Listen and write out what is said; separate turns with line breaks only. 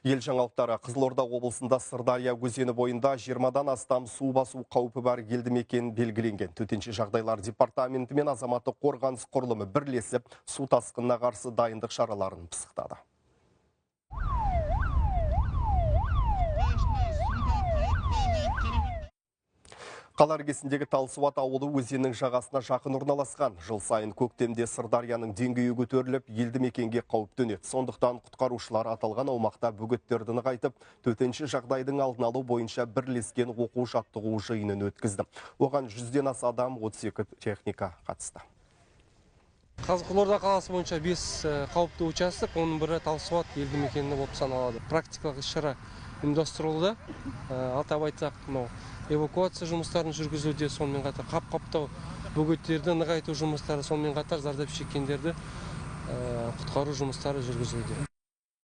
Ел жаңалықтары: Қызылорда облысында Сырдария өзені бойында 20-дан астам су басу қаупі бар елді мекен белгіленген. Төтенше жағдайлар департаменті мен азаматтық қорғаныс құрылымы бірлесіп су тасқынына қарсы дайындық шараларын пысықтады. Қала іргесіндегі Талсуат ауылы өзеннің жағасына жақын орналасқан. Жыл сайын көктемде Сырдарияның деңгейі көтеріліп, елді мекенге қауіп төнеді. Сондықтан құтқарушылар аталған аумақта бөгеттерді нығайтып, төтенше жағдайдың алдын алу бойынша бірлескен оқу жаттығу жиынын өткізді. Оған 100-ден аса адам, 32 техника қатысты.
Қызылорда қаласы бойынша 5 қауіпті участок, оның бірі Талсуат елді мекені болып саналады. Практикалық іс-шара ұйымдастырылды. Атап айтсақ, эвакуация жұмыстарын жүргізуде, сонымен қатар қап-қаптау бөгеттерді нығайту жұмыстары, сонымен қатар зардап шеккендерді құтқару жұмыстары жүргізілуде.